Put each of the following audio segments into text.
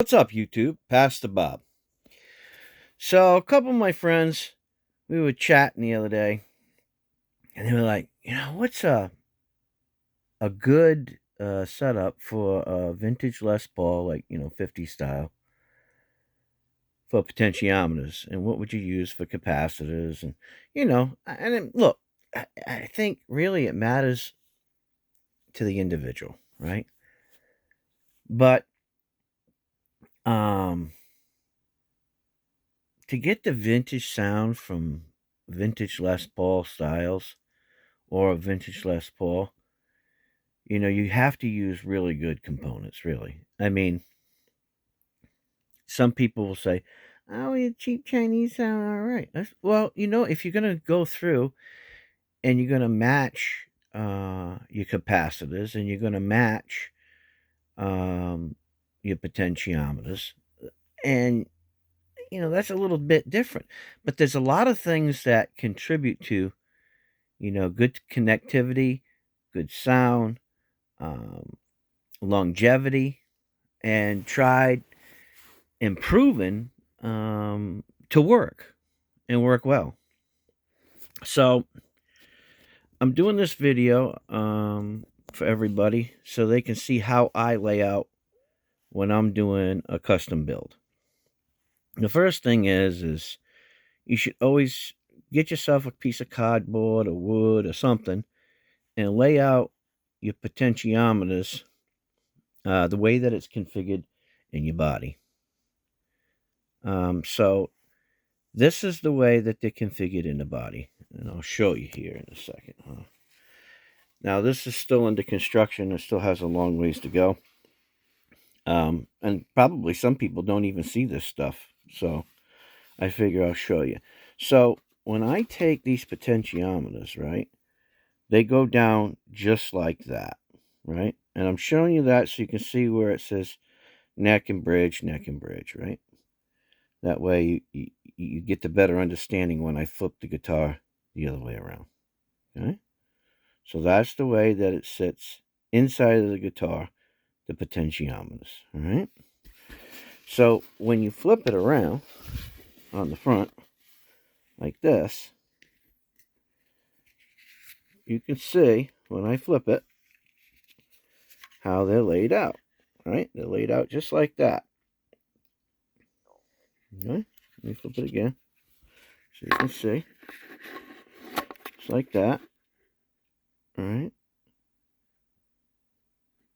What's up, YouTube? Pastor Bob. So, a couple of my friends, we were chatting the other day, and they were like, what's a good setup for a vintage Les Paul, like 50 style, for potentiometers, and what would you use for capacitors, and look, I think really it matters to the individual, right? But um, to get the vintage sound from vintage Les Paul styles or a vintage Les Paul, you have to use really good components, really. I mean, some people will say, "Oh, your cheap Chinese sound all right." Well, if you're gonna go through and you're gonna match your capacitors and you're gonna match um, your potentiometers, and that's a little bit different. But there's a lot of things that contribute to good connectivity, good sound, um, longevity, and tried and proven to work and work well. So I'm doing this video for everybody so they can see how I lay out when I'm doing a custom build. The first thing is you should always get yourself a piece of cardboard or wood or something and lay out your potentiometers the way that it's configured in your body. So this is the way that they're configured in the body, and I'll show you here in a second. Now, this is still under construction. It still has a long ways to go. And probably some people don't even see this stuff, so I figure I'll show you. So when I take these potentiometers, right, they go down just like that, right? And I'm showing you that so you can see where it says neck and bridge, right? That way you get the better understanding when I flip the guitar the other way around. Okay? So that's the way that it sits inside of the guitar, the potentiometers. All right? So when you flip it around on the front, like this, you can see when I flip it how they're laid out. Right? They're laid out just like that. Okay? Let me flip it again so you can see. Just like that. All right?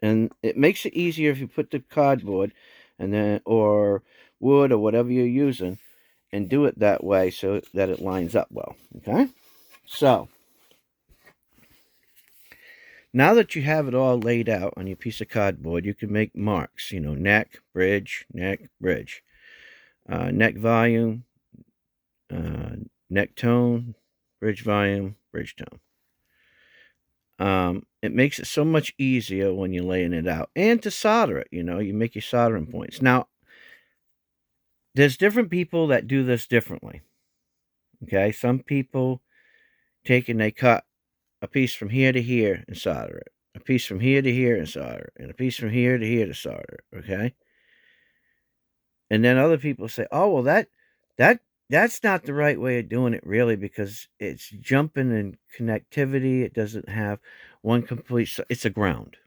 And it makes it easier if you put the cardboard and then or wood or whatever you're using and do it that way so that it lines up well. Okay? So now that you have it all laid out on your piece of cardboard, you can make marks, neck, bridge, neck volume, neck tone, bridge volume, bridge tone. It makes it so much easier when you're laying it out. And to solder it, you make your soldering points. Now, there's different people that do this differently. Okay? Some people take and they cut a piece from here to here and solder it. A piece from here to here and solder it. And a piece from here to here to solder it. Okay? And then other people say, "Oh, well, that's not the right way of doing it, really, because it's jumping in connectivity. It doesn't have one complete. It's a ground.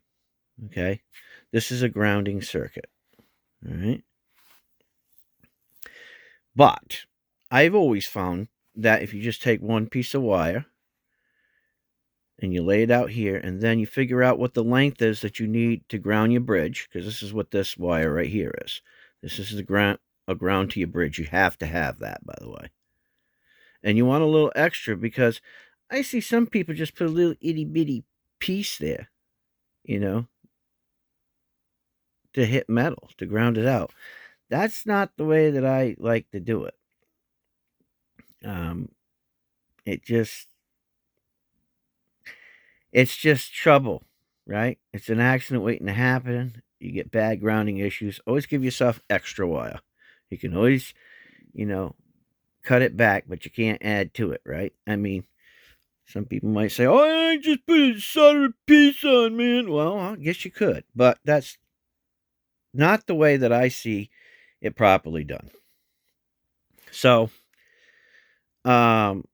Okay, this is a grounding circuit. All right, but I've always found that if you just take one piece of wire and you lay it out here, and then you figure out what the length is that you need to ground your bridge, because this is what this wire right here is. This is the ground, a ground to your bridge. You have to have that, by the way. And you want a little extra because I see some people just put a little itty bitty piece there, you know, to hit metal, to ground it out. That's not the way that I like to do it. Um, it just, it's just trouble, right? It's an accident waiting to happen. You get bad grounding issues. Always give yourself extra wire. You can always, you know, cut it back, but you can't add to it, right? I mean, some people might say, "Oh, I just put a soldered piece on, man." Well, I guess you could, but that's not the way that I see it properly done. So, um,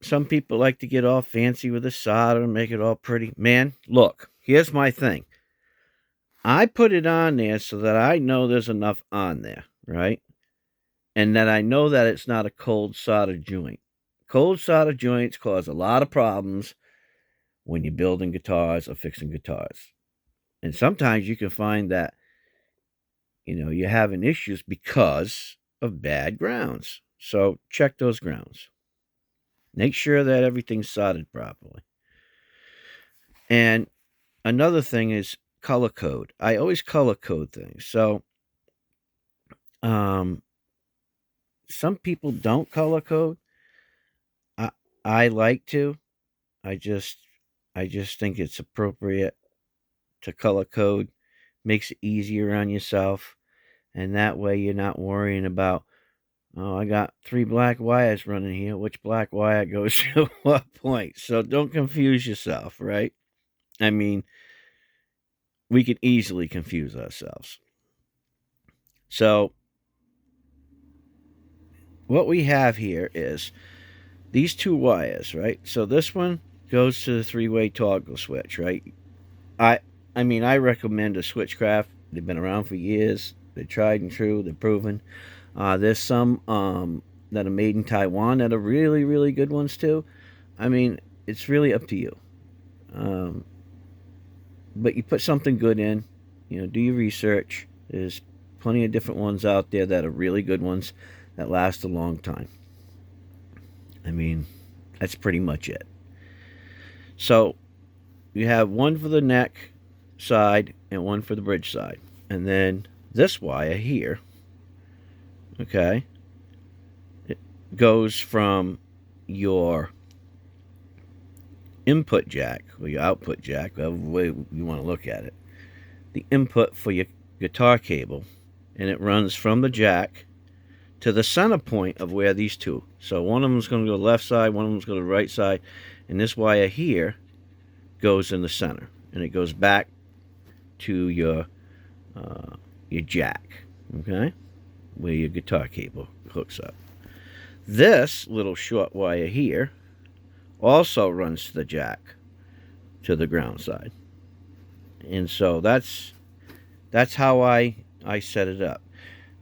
some people like to get all fancy with the solder and make it all pretty. Man, look, here's my thing. I put it on there so that I know there's enough on there, right? And that I know that it's not a cold solder joint. Cold solder joints cause a lot of problems when you're building guitars or fixing guitars. And sometimes you can find that, you're having issues because of bad grounds. So check those grounds. Make sure that everything's soldered properly. And another thing is color code. I always color code things. So um, some people don't color code. I I like to. I just I just think it's appropriate to color code. Makes it easier on yourself, and that way you're not worrying about, oh, I got 3 black wires running here. Which black wire goes to what point? So don't confuse yourself, right? I mean, we can easily confuse ourselves. So what we have here is these 2 wires, right? So this one goes to the 3-way toggle switch, right? I I mean, I recommend a Switchcraft. They've been around for years. They're tried and true. They're proven. There's some that are made in Taiwan that are really, really good ones too. I mean, it's really up to you. Um, but you put something good in. Do your research. There's plenty of different ones out there that are really good ones that last a long time. I mean, that's pretty much it. So you have one for the neck side and one for the bridge side. And then this wire here, okay, it goes from your input jack or your output jack, whatever way you want to look at it, the input for your guitar cable, and it runs from the jack to the center point of where these two. So one of them is going to go to the left side, one of them is going to the right side, and this wire here goes in the center, and it goes back to your jack, okay, where your guitar cable hooks up. This little short wire here also runs to the jack to the ground side, and so that's how I set it up.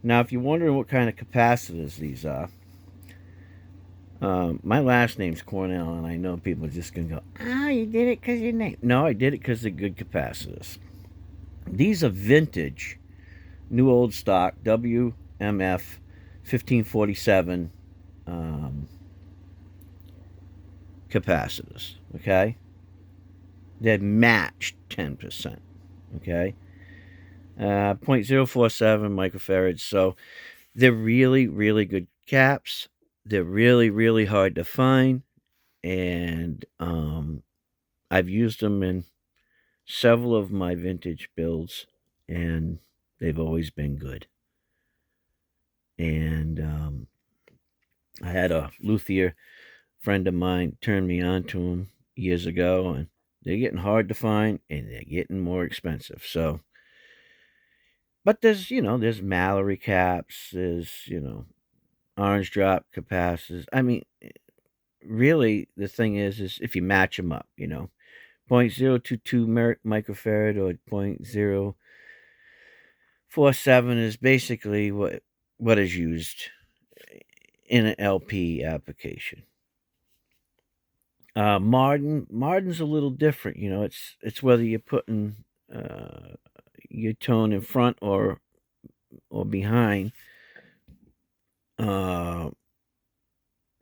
Now, if you're wondering what kind of capacitors these are, my last name's Cornell, and I know people are just gonna go, "Oh, you did it because your name." No, I did it because they're good capacitors. These are vintage, new old stock WMF 1547 capacitors. Okay, they're matched 10%. Okay, 0.047 microfarads. So they're really, really good caps. They're really, really hard to find, and I've used them in several of my vintage builds, and they've always been good. And I had a luthier friend of mine turn me on to them years ago, and they're getting hard to find, and they're getting more expensive. So, but there's Mallory caps, there's orange drop capacitors. I mean, really, the thing is if you match them up, 0.022 microfarad or 0.047 is basically what is used in an LP application. Martin's a little different. It's whether you're putting your tone in front or behind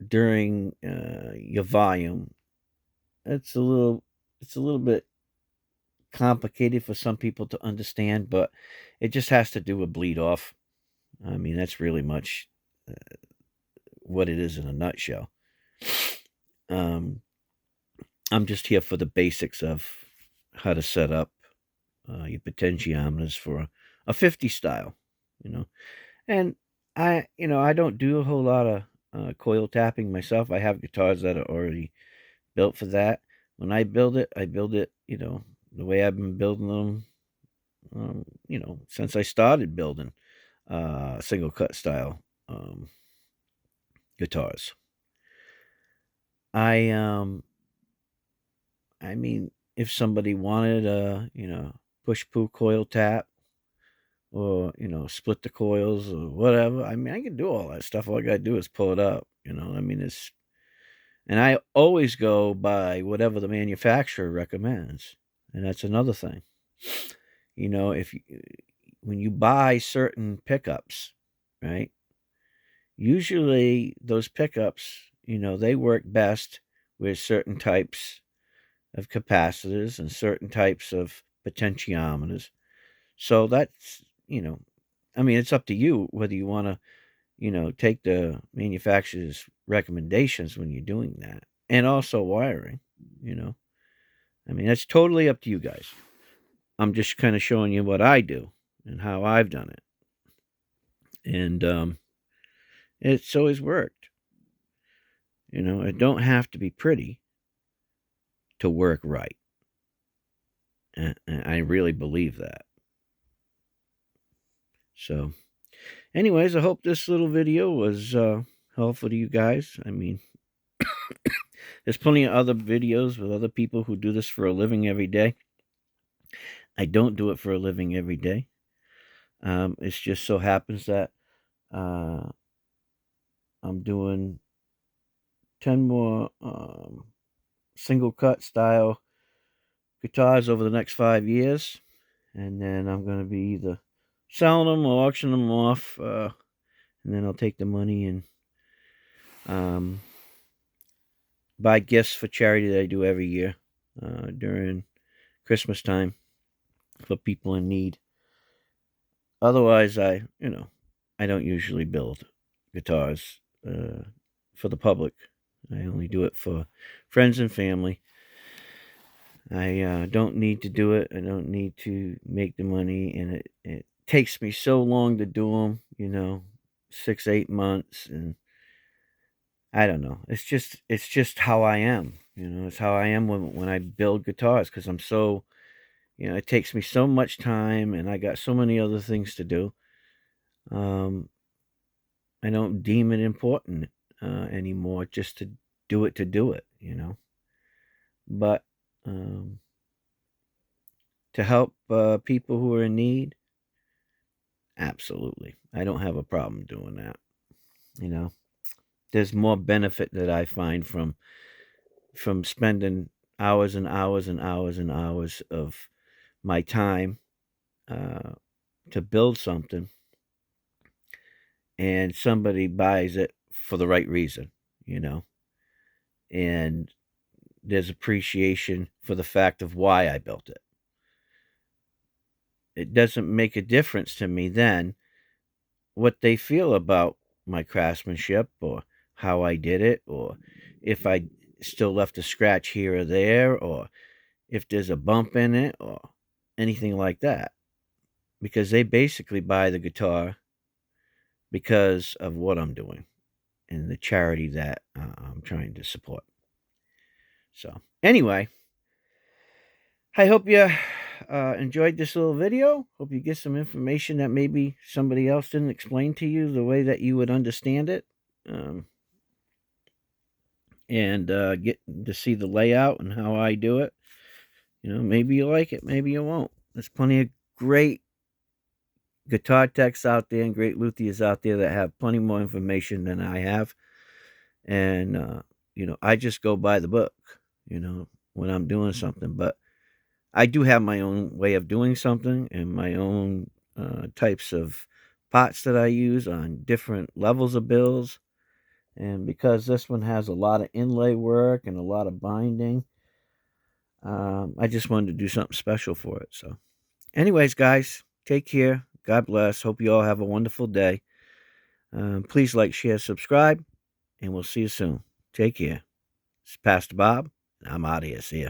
during your volume. It's a little bit complicated for some people to understand, but it just has to do with bleed off. I mean, that's really much what it is in a nutshell. I'm just here for the basics of how to set up your potentiometers for a 50 style, and I don't do a whole lot of coil tapping myself. I have guitars that are already built for that. When I build it, the way I've been building them since I started building single cut style guitars. I mean, if somebody wanted a, push pull coil tap, or, split the coils or whatever, I mean, I can do all that stuff. All I gotta do is pull it up, I mean, and I always go by whatever the manufacturer recommends. And that's another thing. If you, when you buy certain pickups, right? Usually those pickups, they work best with certain types of capacitors and certain types of potentiometers. So that's, I mean, it's up to you whether you want to, take the manufacturer's recommendations when you're doing that. And also wiring, you know. I mean, that's totally up to you guys. I'm just kind of showing you what I do and how I've done it. And it's always worked. It don't have to be pretty to work right. And I really believe that. So, anyways, I hope this little video was helpful to you guys. I mean, there's plenty of other videos with other people who do this for a living every day. I don't do it for a living every day. It just so happens that I'm doing 10 more single cut style guitars over the next 5 years. And then I'm going to be either selling them or auctioning them off. And then I'll take the money and buy gifts for charity that I do every year during Christmas time for people in need. Otherwise, I don't usually build guitars for the public. I only do it for friends and family. I don't need to do it. I don't need to make the money, and it takes me so long to do them. 6-8 months, and I don't know. It's just how I am. It's how I am when I build guitars, because I'm so, it takes me so much time, and I got so many other things to do. I don't deem it important anymore just to do it. But to help people who are in need, absolutely. I don't have a problem doing that. There's more benefit that I find from spending hours and hours and hours and hours of my time to build something, and somebody buys it for the right reason, and there's appreciation for the fact of why I built it. It doesn't make a difference to me then what they feel about my craftsmanship, or how I did it, or if I still left a scratch here or there, or if there's a bump in it, or anything like that. Because they basically buy the guitar because of what I'm doing and the charity that I'm trying to support. So, anyway, I hope you enjoyed this little video. Hope you get some information that maybe somebody else didn't explain to you the way that you would understand it. And get to see the layout and how I do it. Maybe you like it, maybe you won't. There's plenty of great guitar techs out there and great luthiers out there that have plenty more information than I have. And, I just go by the book, when I'm doing something. But I do have my own way of doing something, and my own types of pots that I use on different levels of bills. And because this one has a lot of inlay work and a lot of binding, I just wanted to do something special for it. So, anyways, guys, take care. God bless. Hope you all have a wonderful day. Please like, share, subscribe, and we'll see you soon. Take care. It's Pastor Bob, and I'm out of here. See ya.